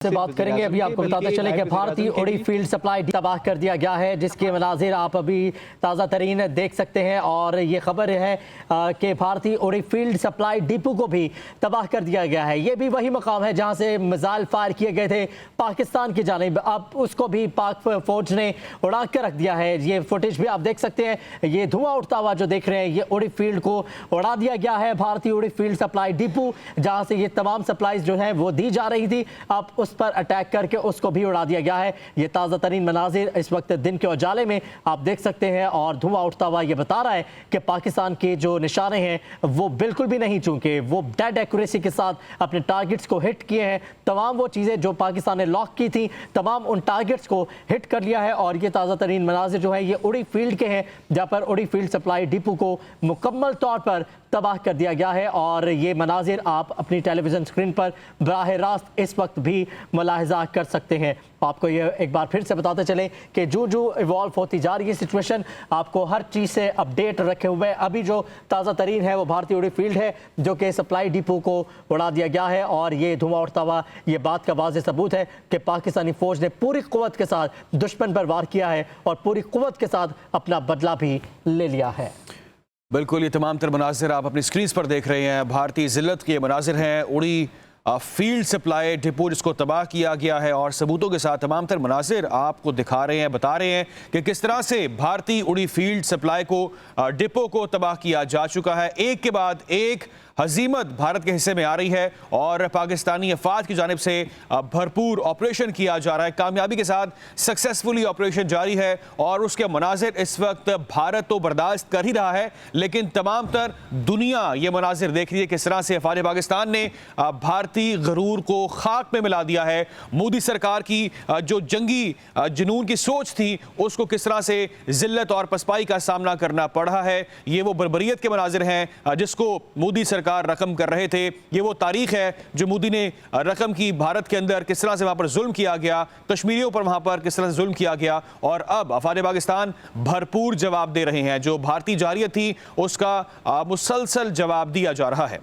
से बात करेंगे। अभी आपको बताते चले कि भारतीय उड़ी फील्ड सप्लाई तबाह कर दिया गया है, जिसके मनाजिर आप अभी ताज़ा तरीन देख सकते हैं। और ये खबर है कि भारतीय उड़ी फील्ड सप्लाई डिपो को भी तबाह कर दिया गया है। ये भी वही मकाम है जहां से मिसाइल फायर किए गए थे पाकिस्तान की जानिब, अब उसको भी पाक फौज ने उड़ा कर रख दिया है। ये फुटेज भी आप देख सकते हैं, ये धुआं उठता हुआ जो देख रहे हैं, ये उड़ी फील्ड को उड़ा दिया गया है। भारतीय उड़ी फील्ड सप्लाई डिपो जहाँ से ये तमाम सप्लाईज जो हैं वो दी जा रही थी, अब उस पर अटैक करके उसको भी उड़ा दिया गया है। ये ताज़ा तरीन मनाजिर इस वक्त दिन के उजाले में आप देख सकते हैं और धुआं उठता हुआ ये बता रहा है कि पाकिस्तान के जो निशाने हैं वो बिल्कुल भी नहीं चूके, वो डेड एक्यूरेसी के साथ अपने टारगेट्स को हिट किए हैं। तमाम वो चीज़ें जो पाकिस्तान ने लॉक की थी, तमाम उन टारगेट्स को हिट कर लिया है। और ये ताज़ा तरीन मनाजिर जो है ये उड़ी फील्ड के हैं, जहाँ पर उड़ी फील्ड सप्लाई डिपो को मुकम्मल तौर पर तबाह कर दिया गया है। और ये मनाजिर आप अपनी टेलीविज़न स्क्रीन पर बराह रास्त इस वक्त भी मुलाहिजा कर सकते हैं। आपको ये एक बार फिर से बताते चले कि जो इवॉल्व होती जा रही है सिचुएशन, आपको हर चीज़ से अपडेट रखे हुए। अभी जो ताज़ा तरीन है वो भारतीय उड़ी फील्ड है, जो कि सप्लाई डिपो को उड़ा दिया गया है। और ये धुआं उठता हुआ ये बात का वाज़ेह सबूत है कि पाकिस्तानी फ़ौज ने पूरी क़ुव्वत के साथ दुश्मन पर वार किया है और पूरी क़ुव्वत के साथ अपना बदला भी ले लिया है। बिल्कुल, ये तमाम तर मनाजिर आप अपनी स्क्रीन पर देख रहे हैं। भारतीय जिल्लत के मनाजिर हैं उड़ी फील्ड सप्लाई डिपो जिसको तबाह किया गया है, और सबूतों के साथ तमाम तर मनाजिर आपको दिखा रहे हैं, बता रहे हैं कि किस तरह से भारतीय उड़ी फील्ड सप्लाई को डिपो को तबाह किया जा चुका है। एक के बाद एक हजीमत भारत के हिस्से में आ रही है और पाकिस्तानी अफवाज की जानिब से भरपूर ऑपरेशन किया जा रहा है। कामयाबी के साथ सक्सेसफुली ऑपरेशन जारी है और उसके मनाजिर इस वक्त भारत तो बर्दाश्त कर ही रहा है, लेकिन तमाम तर दुनिया ये मनाजिर देख रही है किस तरह से अफवाज पाकिस्तान ने भारतीय गरूर को खाक में मिला दिया है। मोदी सरकार की जो जंगी जुनून की सोच थी उसको किस तरह से जिल्लत और पसपाई का सामना करना पड़ा है। ये वो बर्बरियत के मनाजिर हैं जिसको मोदी सरकार रकम कर रहे थे। ये वो तारीख है जो मोदी ने रकम की भारत के अंदर, किस तरह से वहां पर जुल्म किया गया, कश्मीरियों पर वहां पर किस तरह से जुल्म किया गया, और अब अफवाज पाकिस्तान भरपूर जवाब दे रहे हैं। जो भारतीय जारियत थी उसका मुसलसल जवाब दिया जा रहा है।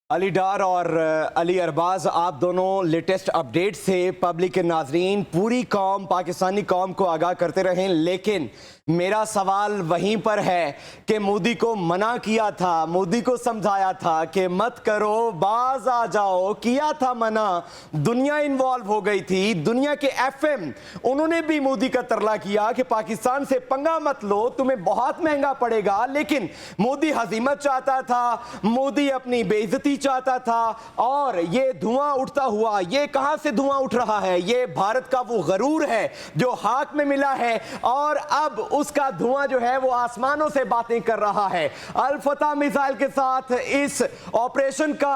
अली डार और अली अरबाज, आप दोनों लेटेस्ट अपडेट से पब्लिक के नाजरीन, पूरी कौम, पाकिस्तानी कौम को आगाह करते रहें। लेकिन मेरा सवाल वहीं पर है कि मोदी को मना किया था, मोदी को समझाया था कि मत करो, बाज आ जाओ, किया था मना, दुनिया इन्वॉल्व हो गई थी। दुनिया के एफएम उन्होंने भी मोदी का तरला किया कि पाकिस्तान से पंगा मत लो, तुम्हें बहुत महंगा पड़ेगा। लेकिन मोदी हजीमत चाहता था, मोदी अपनी बेइज्जती चाहता था। और ये धुआं उठता हुआ, ये कहां से धुआं उठ रहा है? ये भारत का वो गरूर है जो हाथ में मिला है, और अब उसका धुआं जो है वो आसमानों से बातें कर रहा है। अल फतह मिसाइल के साथ इस ऑपरेशन का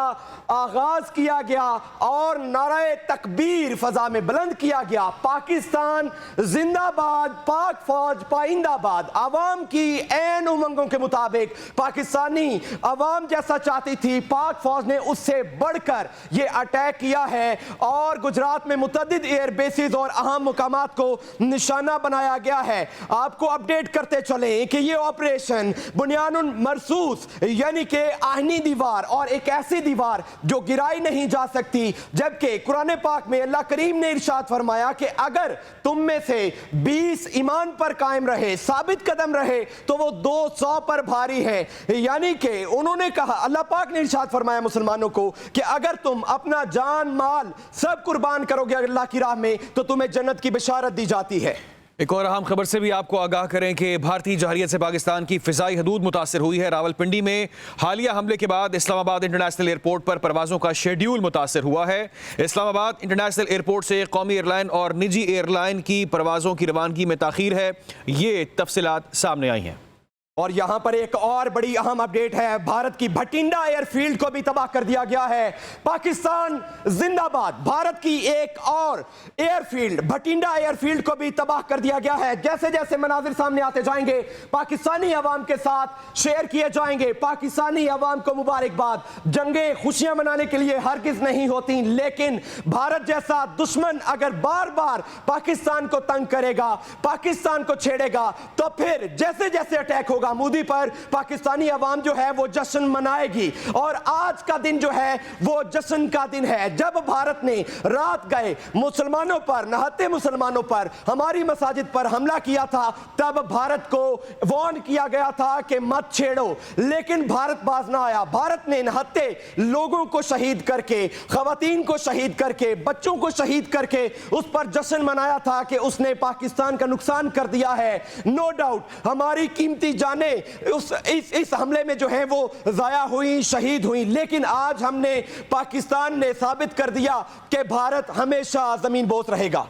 आगाज किया गया और नारे तकबीर फजा में बुलंद किया गया। पाकिस्तान जिंदाबाद, पाक फौज पाइंदाबाद। आवाम की ऐन उमंगों के मुताबिक पाकिस्तानी आवाम जैसा चाहती थी, पाक फौज ने उससे बढ़कर यह अटैक किया है और गुजरात में मुतअद्दिद एयर बेसिस और अहम मुकामात को निशाना बनाया गया है। आपको अपडेट करते चले कि यह ऑपरेशन बुनियानुन मरसूस यानी कि आहनी दीवार, और एक ऐसी दीवार जो गिराई नहीं जा सकती, जबकि कुरान पाक में अल्लाह करीम ने इरशाद फरमाया कि अगर तुम में से 20 ईमान पर कायम रहे, साबित कदम रहे, तो वो 200 पर भारी है। यानी कि उन्होंने कहा, अल्लाह पाक ने इरशाद फरमाया मुसलमानों को कि अगर तुम अपना जान माल सब कुर्बान करोगे अल्लाह की राह में, तो तुम्हें जन्नत की बिशारत दी जाती है। एक और अहम खबर से भी आपको आगाह करें कि भारतीय जारियत से पाकिस्तान की फिजाई हदूद मुतासर हुई है। रावलपिंडी में हालिया हमले के बाद इस्लामाबाद इंटरनेशनल एयरपोर्ट पर परवाज़ों का शेड्यूल मुतासर हुआ है। इस्लामाबाद इंटरनेशनल एयरपोर्ट से कौमी एयरलाइन और निजी एयरलाइन की परवाज़ों की रवानगी में ताख़ीर है। ये तफसीलात सामने आई हैं। और यहां पर एक और बड़ी अहम अपडेट है, भारत की भटिंडा एयरफील्ड को भी तबाह कर दिया गया है। पाकिस्तान जिंदाबाद, भारत की एक और एयरफील्ड भटिंडा एयरफील्ड को भी तबाह कर दिया गया है। जैसे जैसे मनाजिर सामने आते जाएंगे पाकिस्तानी अवाम के साथ शेयर किए जाएंगे। पाकिस्तानी अवाम को मुबारकबाद। जंगे खुशियां मनाने के लिए हरगिज नहीं होती, लेकिन भारत जैसा दुश्मन अगर बार बार पाकिस्तान को तंग करेगा, पाकिस्तान को छेड़ेगा, तो फिर जैसे जैसे अटैक होगा आमूदी पर पाकिस्तानी अवाम जो है वो जश्न मनाएगी। और आज का दिन जो है वो जश्न का दिन है। जब भारत ने रात गए मुसलमानों पर, नहाते मुसलमानों पर, हमारी मसाजिद पर हमला किया था, तब भारत को वार्न किया गया था कि मत छेड़ो, लेकिन भारत बाज ना आया। भारत ने नहाते लोगों को शहीद करके, खवातीन को शहीद करके, बच्चों को शहीद करके उस पर जश्न मनाया था कि उसने पाकिस्तान का नुकसान कर दिया है। नो डाउट हमारी कीमती जानें इस हमले में जो है वो जाया हुई, शहीद हुई, लेकिन आज पाकिस्तान ने साबित कर दिया कि भारत हमेशा जमीन बोस रहेगा।